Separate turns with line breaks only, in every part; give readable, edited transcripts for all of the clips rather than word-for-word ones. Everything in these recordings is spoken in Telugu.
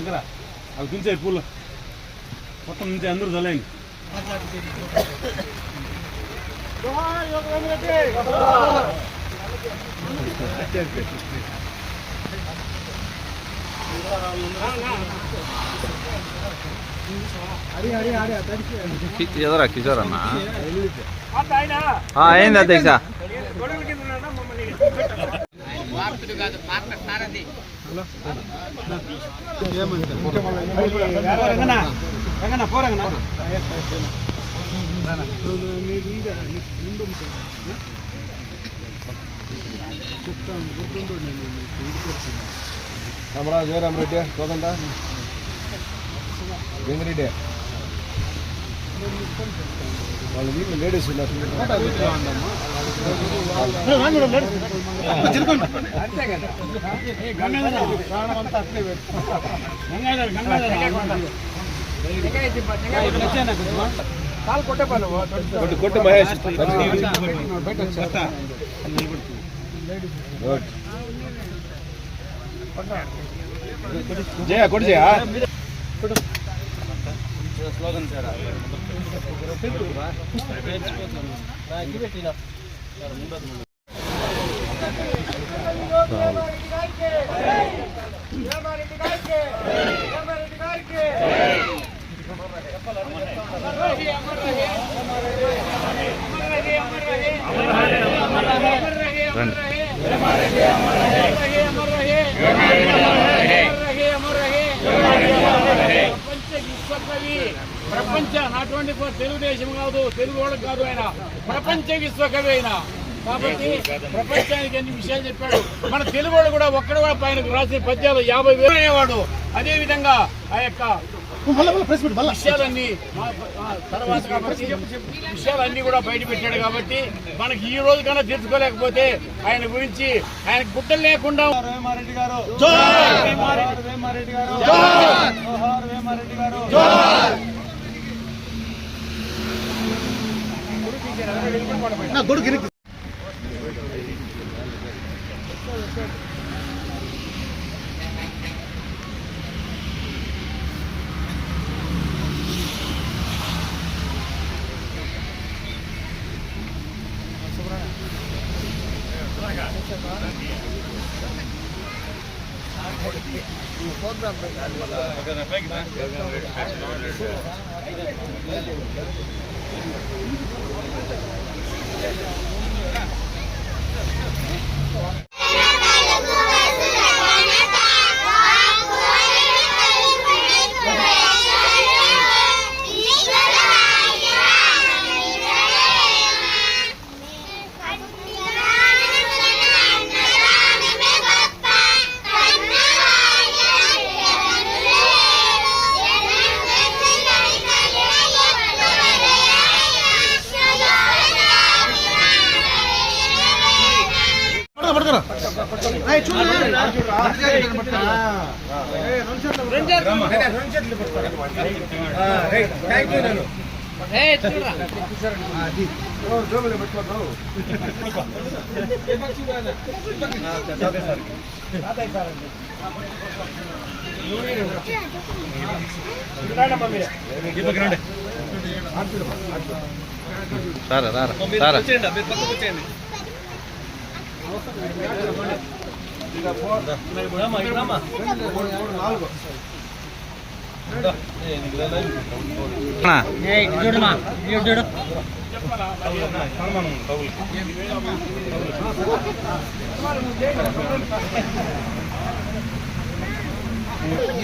శంకర అవి పిలిచే పూలు మొత్తం నుంచి అందరూ చల్లండి.
ఎదరా కిషోర్ అన్న అయింది అధ్యక్ష.
జయరామరెడ్డి కోదండ వెంకరెడ్డి వాళ్ళు వీళ్ళు లేడీస్ కొట్టే మహేష్ జయ కొట్టు జయ స్లోగన్ సార్
ప్రపంచ నాటువంటి తెలుగుదేశం కాదు, తెలుగు వాళ్ళకి కాదు, ఆయన ప్రపంచ విశ్వకవి అయినా కాబట్టి ప్రపంచానికి ఎన్ని విషయాలు చెప్పాడు. మన తెలుగు వాళ్ళు కూడా ఒక్కడు కూడా ఆయనకు రాసిన పద్యాలు 50,000 అనేవాడు. అదే విధంగా ఆ యొక్క విషయాలన్నీ తర్వాత కాబట్టి విషయాలన్నీ కూడా బయట పెట్టాడు. కాబట్టి మనకి ఈ రోజు కన్నా తెలుసుకోలేకపోతే ఆయన గురించి ఆయన గుట్టలు లేకుండా
వేమారెడ్డి గారు గొడుగు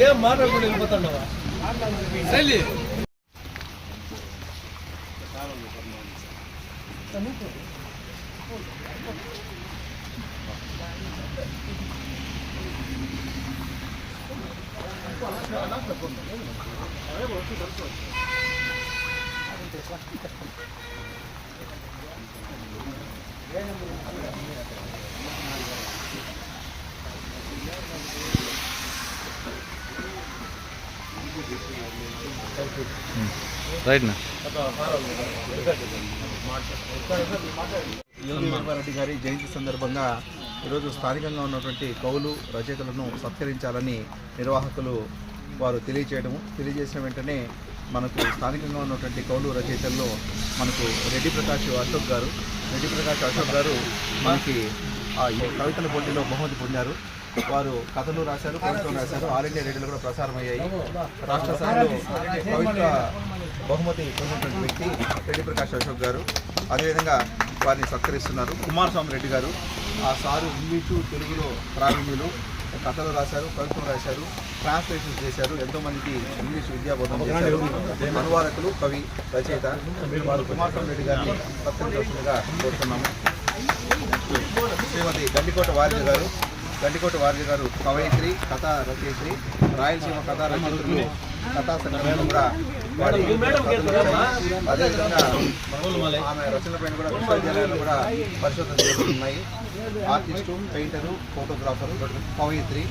ఏం మాట్లాడుకుంటూ వెళ్ళిపోతున్నావా?
రైట్ నా
యోగి వేమారెడ్డి గారి జయంతి సందర్భంగా ఈరోజు స్థానికంగా ఉన్నటువంటి కవులు రచయితలను సత్కరించాలని నిర్వాహకులు వారు తెలియజేసిన వెంటనే మనకు స్థానికంగా ఉన్నటువంటి కవులు రచయితల్లో మనకు రెడ్డి ప్రకాష్ అశోక్ గారు మనకి ఈ కవితల పోటీలో బహుమతి పొందారు. వారు కథలు రాశారు, కవితలు రాశారు. ఆల్ ఇండియా రేడియోలో కూడా ప్రసారం అయ్యాయి. రాష్ట్ర స్థాయిలో కవిత బహుమతి పొందినటువంటి వ్యక్తి రెడ్డి ప్రకాష్ అశోక్ గారు. అదేవిధంగా వారిని సత్కరిస్తున్నారు. కుమారస్వామి రెడ్డి గారు, ఆ సారు ఇంగ్లీషు తెలుగులో ప్రావీణ్యులు, కథలు రాశారు, కవితలు రాశారు, ట్రాన్స్లేషన్ చేశారు, ఎంతోమందికి ఇంగ్లీష్ విద్యాబోధన చేశారు. అనువాదకులు, కవి, రచయిత వారు కుమారస్వామి రెడ్డి గారిని సత్కరించాల్సిందిగా కోరుతున్నాము. శ్రీమతి గండికోట వారిజ గారు కవయిత్రి, కథా రచయిత్రి, రాయలసీమ కథా రచయిత్రులు కథా సంఘంలో కూడా అదేవిధంగా ఆమె రచనలపైన కూడా విశ్వవిద్యాలయాలు కూడా పరిశోధన జరుగుతున్నాయి. ఆర్టిస్టు, పెయింటరు, ఫోటోగ్రాఫరు, కవయిత్రి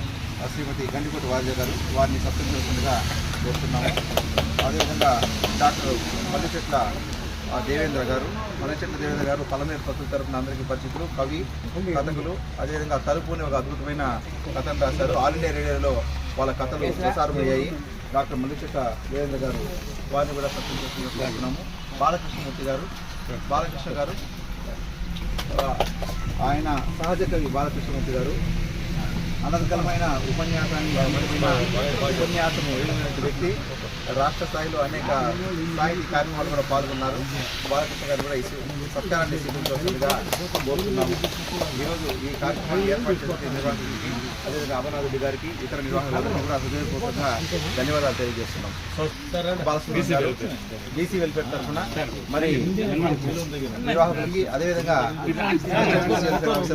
శ్రీమతి గండికోట వారిజ గారు, వారిని సత్కరించాల్సిందిగా కోరుతున్నాము. అదేవిధంగా డాక్టర్ మల్లిచెట్ల దేవేంద్ర గారు పలమేరు పత్రుల తరపున అందరికీ పరిచితులు, కవి, కథకులు. అదేవిధంగా తలుపు అని ఒక అద్భుతమైన కథను రాశారు. ఆల్ ఇండియా రేడియోలో వాళ్ళ కథలు ప్రసారమయ్యాయి. డాక్టర్ మల్లిచెట్ల దేవేంద్ర గారు, వారిని కూడా సత్కరించుకుంటున్నాము. బాలకృష్ణ గారు ఆయన సహజ కవి బాలకృష్ణమూర్తి గారు అనర్గళమైన ఉపన్యాసము వెళ్ళినటువంటి వ్యక్తి. రాష్ట్ర స్థాయిలో అనేక సాహితీ కార్యక్రమాలు కూడా పాల్గొన్నారు. బాలకృష్ణ గారు కూడా ఈ సత్కారాన్ని స్వీకరించాల్సిందిగా కోరుతున్నాము. ఈరోజు ఈ కార్యక్రమాన్ని ఏర్పాటు చేసిన నిర్వాహకులకి, అదేవిధంగా అమర్నాథ్ గారికి, ఇతర నిర్వాహకులందరికీ కూడా హృదయపూర్వకంగా ధన్యవాదాలు తెలియజేస్తున్నాం. బీసీ వెల్ఫేర్ తరఫున మరి నిర్వాహకులకి, అదేవిధంగా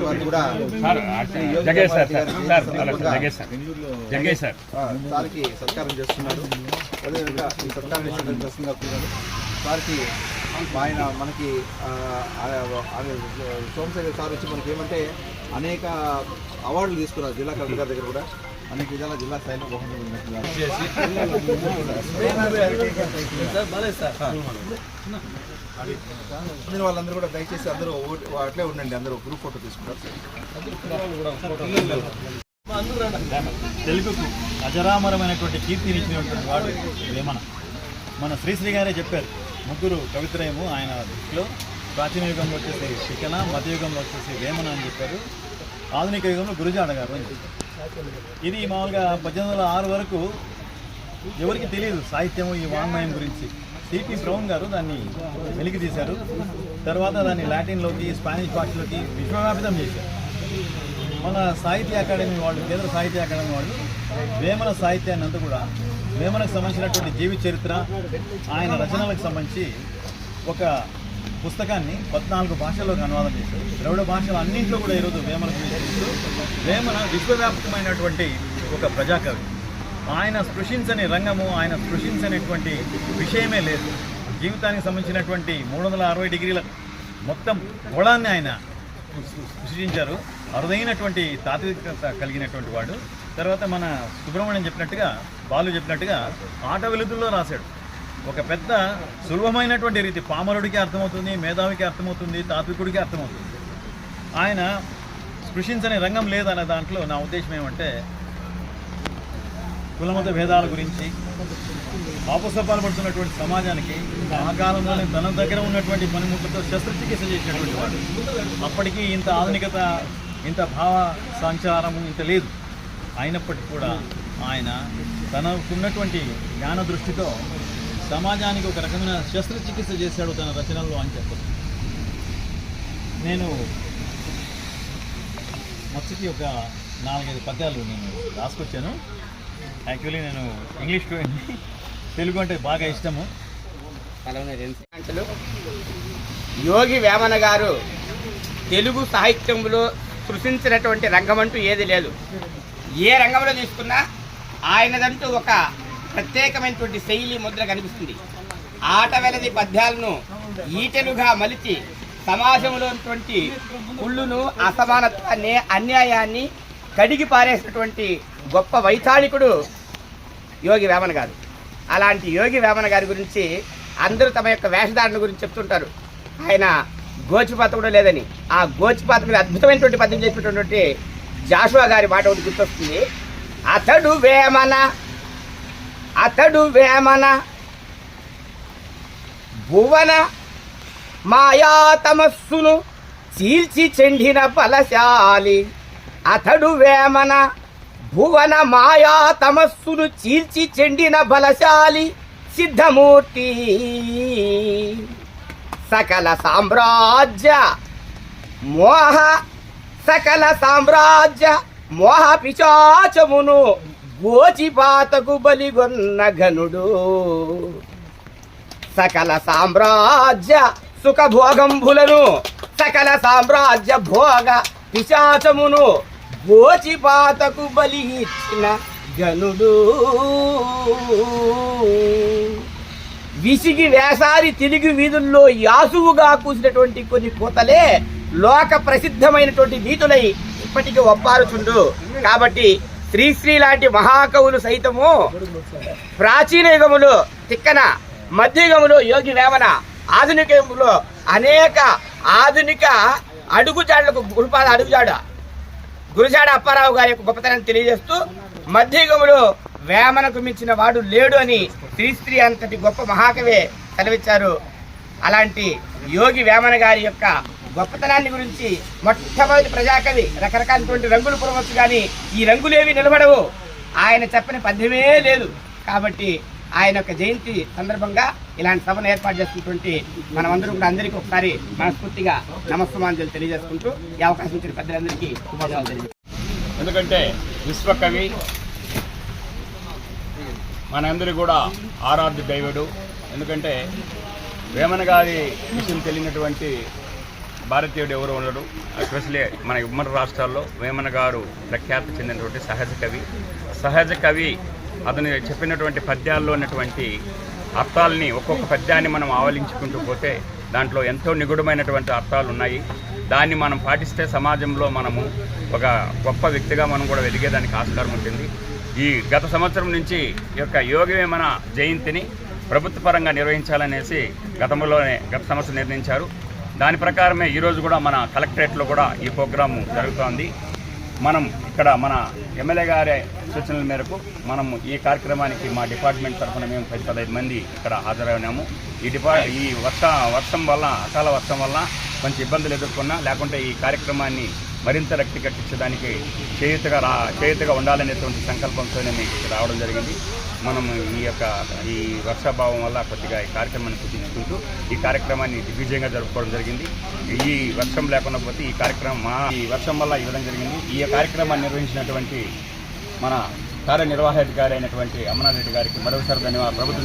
వారికి కూడా సార్కి సత్కారం చేస్తున్నారు. అదేవిధంగా ఈ సత్కారాన్ని స్వీకరించాల్సిందిగా కూడాను సార్కి ఆయన మనకి సోమశేఖర్ సార్ వచ్చి మనకి ఏమంటే అనేక అవార్డులు తీసుకున్నారు. జిల్లా కలెక్టర్ గారి దగ్గర కూడా అనేక విధాల జిల్లా స్థాయిలో వాళ్ళందరూ కూడా దయచేసి అందరూ అట్లే ఉండండి. అందరూ గ్రూప్ ఫోటో తీసుకుంటారు.
తెలుగుకు అజరామరమైనటువంటి కీర్తినిచ్చినటువంటి వాడు వేమన. మన శ్రీశ్రీ గారే చెప్పారు, ముగ్గురు కవిత్రయము ఆయన దృష్టిలో. ప్రాచీన యుగంలో వచ్చేసి శిఖన, మధ్యయుగంలో వచ్చేసి వేమన అని చెప్పారు. ఆధునిక యుగంలో గురజాడ గారు అని చెప్పారు. ఇది మామూలుగా 1806 వరకు ఎవరికి తెలియదు సాహిత్యము, ఈ వాంగ్మయం గురించి. సిపి బ్రౌన్ గారు దాన్ని వెలికి తీశారు. తర్వాత దాన్ని లాటిన్లోకి, స్పానిష్ భాషలోకి విశ్వవ్యాపితం చేశారు. మన సాహిత్య అకాడమీ వాళ్ళు, కేంద్ర సాహిత్య అకాడమీ వాళ్ళు వేమన సాహిత్యాన్ని అంతా కూడా, వేమనకు సంబంధించినటువంటి జీవిత చరిత్ర, ఆయన రచనలకు సంబంధించి ఒక పుస్తకాన్ని 14 భాషల్లోకి అనువాదం చేశారు. ద్రవిడ భాషలు అన్నింటిలో కూడా ఈరోజు వేమనకు వేమన విశ్వవ్యాపకమైనటువంటి ఒక ప్రజాకవి. ఆయన స్పృశించని రంగము, ఆయన స్పృశించనేటువంటి విషయమే లేదు. జీవితానికి సంబంధించినటువంటి 360 డిగ్రీల మొత్తం గోళాన్ని ఆయన సృష్టించారు. అరుదైనటువంటి తాత్వికత కలిగినటువంటి వాడు. తర్వాత మన సుబ్రహ్మణ్యం చెప్పినట్టుగా, బాలు చెప్పినట్టుగా ఆట వెలుతుల్లో రాశాడు. ఒక పెద్ద సులభమైనటువంటి రీతి, పామరుడికి అర్థమవుతుంది, మేధావికి అర్థమవుతుంది, తాత్వికుడికి అర్థమవుతుంది. ఆయన స్పృశించని రంగం లేదనే దాంట్లో నా ఉద్దేశం ఏమంటే, కులమత భేదాల గురించి ఆపసపాలు పడుతున్నటువంటి సమాజానికి ఆ కాలంలోనే తన దగ్గర ఉన్నటువంటి పనిముట్లతో శస్త్రచికిత్స చేసినటువంటి వాడు. అప్పటికీ ఇంత ఆధునికత, ఇంత భావ సంచారము ఇంత లేదు. అయినప్పటికీ కూడా ఆయన తనకున్నటువంటి జ్ఞాన దృష్టితో సమాజానికి ఒక రకమైన శస్త్రచికిత్స చేశాడు తన రచనల్లో అని చెప్పదు. నేను మొదటికి ఒక 4-5 పద్యాలు నేను రాసుకొచ్చాను. యాక్చువల్లీ నేను ఇంగ్లీష్ స్టూడెంట్ని, తెలుగు అంటే బాగా ఇష్టము.
యోగి వేమన గారు తెలుగు సాహిత్యంలో సృష్టించినటువంటి రంగం అంటూ ఏది లేదు. ఏ రంగంలో తీసుకున్నా ఆయనదంటూ ఒక ప్రత్యేకమైనటువంటి శైలి ముద్ర కనిపిస్తుంది. ఆట వెలది పద్యాలను ఈటెలుగా మలిచి సమాజంలోటువంటి కుళ్ళును, అసమానత్వాన్ని, అన్యాయాన్ని కడిగి పారేసినటువంటి గొప్ప వైతాళికుడు యోగి వేమన గారు. అలాంటి యోగి వేమన గారి గురించి అందరూ తమ యొక్క వేషధారణ గురించి చెప్తుంటారు. ఆయన గోచిపాత కూడా లేదని. ఆ గోచిపాత మీద అద్భుతమైనటువంటి పద్యం చేసినటువంటి జాషువా గారి మాట ఒకటి గుర్తొస్తుంది. అతడు వేమన అతడు వేమన భువన మాయా తమస్సును చీల్చి చెండిన బలశాలి. అతడు వేమన భువన మాయా తమస్సును చీల్చి చెండిన బలశాలి సిద్ధమూర్తి. సకల సామ్రాజ్య మోహ పిశాచమును గోచిపాతకు బలిగొన్న ఘనుడు. సకల సామ్రాజ్య సుఖభోగంబులను సకల సామ్రాజ్య భోగ పిశాచమును గోచిపాతకు బలి ఇచ్చిన ఘనుడు. విసిగి వేసారి తిరిగి వీధుల్లో యాసువుగా కూసినటువంటి కొన్ని కోతలే లోక ప్రసిద్ధమైనటువంటి నీతులై ఇప్పటికీ ఒప్పారుచుండు. కాబట్టి శ్రీశ్రీ లాంటి మహాకవులు సైతము ప్రాచీన యుగములో తిక్కన, మధ్యయుగములో యోగి వేమన, ఆధునిక యుగంలో అనేక ఆధునిక అడుగుజాడలకు గురుజాడ అప్పారావు గారి యొక్క గొప్పతనాన్ని తెలియజేస్తూ మధ్యయుగములో వేమనకు మించిన వాడు లేడు అని శ్రీశ్రీ అంతటి గొప్ప మహాకవే సెలవిచ్చారు. అలాంటి యోగి వేమన గారి యొక్క గొప్పతనాన్ని గురించి మొట్టమొదటి ప్రజాకవి రకరకాలటువంటి రంగులు పురవచ్చు, కానీ ఈ రంగులేవి నిలబడవు. ఆయన చెప్పని పద్యమే లేదు. కాబట్టి ఆయన యొక్క జయంతి సందర్భంగా ఇలాంటి సభను ఏర్పాటు చేసుకున్నటువంటి మనమందరూ కూడా అందరికీ ఒకసారి మనస్ఫూర్తిగా నమస్సుమాంజలు తెలియజేసుకుంటూ ఈ అవకాశం ఇచ్చిన పెద్దలందరికీ ధన్యవాదాలు తెలియజేస్తాను.
ఎందుకంటే విశ్వకవి మనందరూ కూడా ఆరాధ్య దైవుడు. ఎందుకంటే వేమన గారి విషయం తెలియనటువంటి భారతీయుడు ఎవరు ఉండడు. ఎస్పెషలీ మన ఉమ్మడి రాష్ట్రాల్లో వేమన గారు ప్రఖ్యాతి చెందినటువంటి సహజ కవి. అతను చెప్పినటువంటి పద్యాల్లో ఉన్నటువంటి అర్థాలని, ఒక్కొక్క పద్యాన్ని మనం ఆవలించుకుంటూ పోతే దాంట్లో ఎంతో నిగూఢమైనటువంటి అర్థాలు ఉన్నాయి. దాన్ని మనం పాటిస్తే సమాజంలో మనము ఒక గొప్ప వ్యక్తిగా మనం కూడా వెలిగేదానికి ఆస్కారం ఉంటుంది. ఈ గత సంవత్సరం నుంచి ఈ యొక్క యోగి వేమన జయంతిని ప్రభుత్వ పరంగా నిర్వహించాలనేసి గత సంవత్సరం నిర్ణయించారు. దాని ప్రకారమే ఈరోజు కూడా మన కలెక్టరేట్లో కూడా ఈ ప్రోగ్రాము జరుగుతోంది. మనం ఇక్కడ మన ఎమ్మెల్యే గారి సూచనల మేరకు మనము ఈ కార్యక్రమానికి మా డిపార్ట్మెంట్ తరఫున మేము 10-15 మంది ఇక్కడ హాజరైనాము. ఈ వర్షం వల్ల, అకాల వర్షం వల్ల కొంచెం ఇబ్బందులు ఎదుర్కొన్నా, లేకుంటే ఈ కార్యక్రమాన్ని మరింత రక్తి కట్టించడానికి చేయుతగా ఉండాలనేటువంటి సంకల్పంతోనే మేము ఇక్కడ రావడం జరిగింది. మనం ఈ వర్షాభావం వల్ల కొద్దిగా ఈ కార్యక్రమాన్ని కుదించుకుంటూ ఈ కార్యక్రమాన్ని దిగ్విజయంగా జరుపుకోవడం జరిగింది. ఈ వర్షం లేకుండా పోతే ఈ వర్షం వల్ల ఇవ్వడం జరిగింది. ఈ కార్యక్రమాన్ని నిర్వహించినటువంటి మన కార్యనిర్వాహాధికారి అయినటువంటి అమర్నాథ్ గారికి ప్రభుత్వం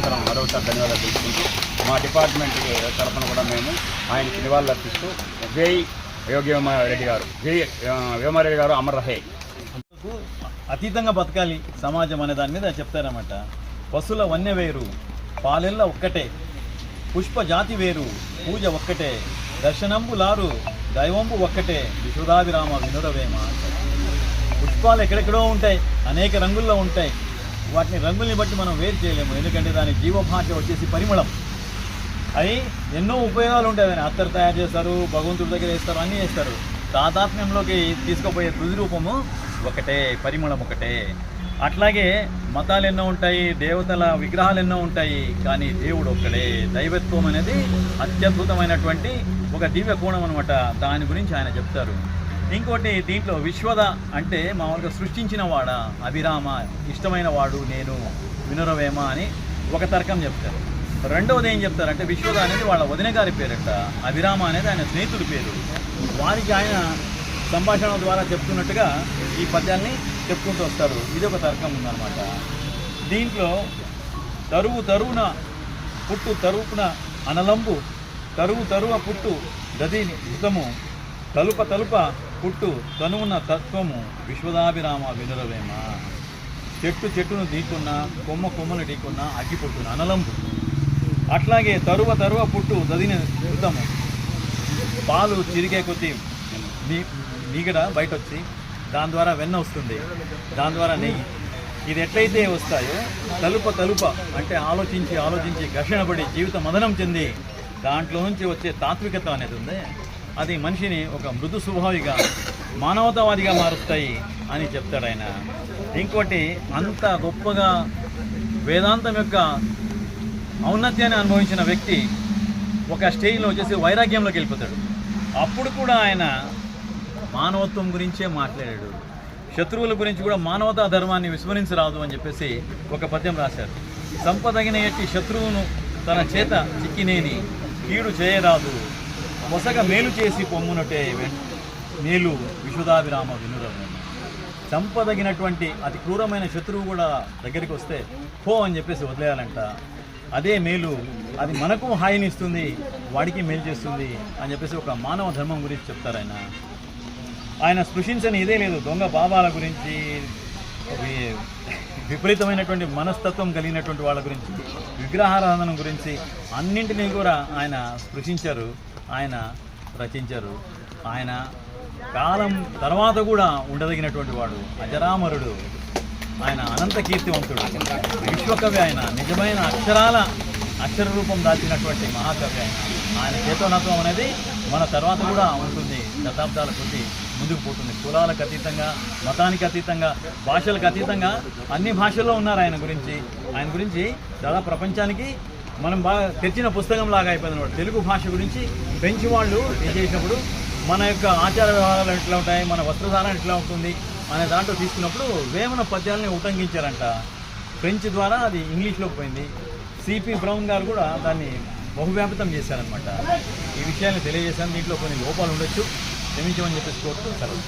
తరఫున మరోసారి ధన్యవాదాలు తెలుసుకుంటూ మా డిపార్ట్మెంట్ తరఫున కూడా మేము ఆయనకి నివాళులు అర్పిస్తూ జై యోగి వేమారెడ్డి గారు, జై వేమారెడ్డి గారు అమర్ రహే.
అతీతంగా బతకాలి సమాజం అనే దాని మీద చెప్తారన్నమాట. పశుల వన్య వేరు, పాలెల్ల ఒక్కటే, పుష్ప జాతి వేరు, పూజ ఒక్కటే, దర్శనంబులారు, దైవంబు ఒక్కటే, విశ్వదాభిరామ వినురవేమ. పుష్పాలు ఎక్కడెక్కడో ఉంటాయి, అనేక రంగుల్లో ఉంటాయి. వాటిని రంగుల్ని బట్టి మనం వేరు చేయలేము. ఎందుకంటే దాని జీవభాష వచ్చేసి పరిమళం. అవి ఎన్నో ఉపయోగాలు ఉంటాయి. దాన్ని అత్తరు తయారు చేస్తారు, భగవంతుడి దగ్గర వేస్తారు, అన్నీ వేస్తారు. తాదాత్మ్యంలోకి తీసుకుపోయే తుది రూపము ఒకటే, పరిమళం ఒకటే. అట్లాగే మతాలు ఎన్నో ఉంటాయి, దేవతల విగ్రహాలు ఎన్నో ఉంటాయి, కానీ దేవుడు ఒక్కడే. దైవత్వం అనేది అత్యద్భుతమైనటువంటి ఒక దివ్య కోణం అనమాట. దాని గురించి ఆయన చెప్తారు. ఇంకోటి దీంట్లో విశ్వద అంటే మామూలుగా సృష్టించిన వాడా, అభిరామ ఇష్టమైన వాడు నేను, వినురవేమ అని ఒక తర్కం చెప్తారు. రెండవది ఏం చెప్తారంటే విశ్వద అనేది వాళ్ళ వదిన గారి పేరట, అభిరామ అనేది ఆయన స్నేహితుడి పేరు. వారికి ఆయన సంభాషణ ద్వారా చెప్తున్నట్టుగా ఈ పద్యాన్ని చెప్పుకుంటూ వస్తారు. ఇది ఒక తర్కం ఉందన్నమాట. దీంట్లో తరువున పుట్టు తరువున అనలంబు, తరువ పుట్టు గదిని యుతము, తలుప పుట్టు తనువున తత్వము, విశ్వదాభిరామ వినురవేమ. చెట్టును ఢీకున్నా, కొమ్మను ఢీకున్నా, అగ్గి పుట్టున అనలంబు. అట్లాగే తరువ పుట్టు దదిని యుతము, పాలు చిరిగే కొద్దీ మీగడ బయట వచ్చి దాని ద్వారా వెన్న వస్తుంది, దాని ద్వారా నెయ్యి. ఇది ఎట్లయితే వస్తాయో తలుప అంటే ఆలోచించి ఘర్షణపడి జీవిత మదనం చెంది దాంట్లో నుంచి వచ్చే తాత్వికత అనేది ఉంది, అది మనిషిని ఒక మృదు స్వభావిగా మానవతావాదిగా మారుస్తాయి అని చెప్తాడు ఆయన. ఇంకోటి అంత గొప్పగా వేదాంతం యొక్క ఔన్నత్యాన్ని అనుభవించిన వ్యక్తి ఒక స్టేజ్లో వచ్చేసి వైరాగ్యంలోకి వెళ్ళిపోతాడు. అప్పుడు కూడా ఆయన మానవత్వం గురించే మాట్లాడాడు. శత్రువుల గురించి కూడా మానవతా ధర్మాన్ని విస్మరించరాదు అని చెప్పేసి ఒక పద్యం రాశారు. సంపదగిన ఎట్టి శత్రువును తన చేత చిక్కినేని కీడు చేయరాదు, మొసగ మేలు చేసి పొమ్మునటే మేలు విశుధాభిరామ వినురవు. చంపదగినటువంటి అతి క్రూరమైన శత్రువు కూడా దగ్గరికి వస్తే పో అని చెప్పేసి వదిలేయాలంట. అదే మేలు, అది మనకు హాయిని ఇస్తుంది, వాడికి మేలు చేస్తుంది అని చెప్పేసి ఒక మానవ ధర్మం గురించి చెప్తారు ఆయన. ఆయన స్పృశించని ఇదే లేదు. దొంగ బాబాల గురించి, విపరీతమైనటువంటి మనస్తత్వం కలిగినటువంటి వాళ్ళ గురించి, విగ్రహారాధన గురించి అన్నింటినీ కూడా ఆయన స్పృశించారు, ఆయన రచించారు. ఆయన కాలం తర్వాత కూడా ఉండదగినటువంటి వాడు, అజరామరుడు, ఆయన అనంత కీర్తివంతుడు, విశ్వకవి. ఆయన నిజమైన అక్షర రూపం దాచినటువంటి మహాకవి. ఆయన చేతనత్వం అనేది మన తర్వాత కూడా ఉంటుంది, శతాబ్దాల కొద్దీ ముందుకు పోతుంది. కులాలకు అతీతంగా, మతానికి అతీతంగా, భాషలకు అతీతంగా అన్ని భాషల్లో ఉన్నారు ఆయన గురించి దాదాపు ప్రపంచానికి మనం బాగా తెచ్చిన పుస్తకం లాగా అయిపోయింది అన్నమాట. తెలుగు భాష గురించి ఫ్రెంచ్ వాళ్ళు ఏం చేసినప్పుడు మన యొక్క ఆచార వ్యవహారాలు ఎట్లా ఉంటాయి, మన వస్త్రధారణ ఎట్లా ఉంటుంది అనే దాంట్లో తీసుకున్నప్పుడు వేమన పద్యాలని ఉటంకించారంట. ఫ్రెంచ్ ద్వారా అది ఇంగ్లీష్లోకి పోయింది. సిపి బ్రౌన్ గారు కూడా దాన్ని బహువ్యాపితం చేశారనమాట. ఈ విషయాన్ని తెలియజేశాను. దీంట్లో కొన్ని లోపాలు ఉండొచ్చు, క్షమించమని చెప్పేసి కోరుతూ సెలవు.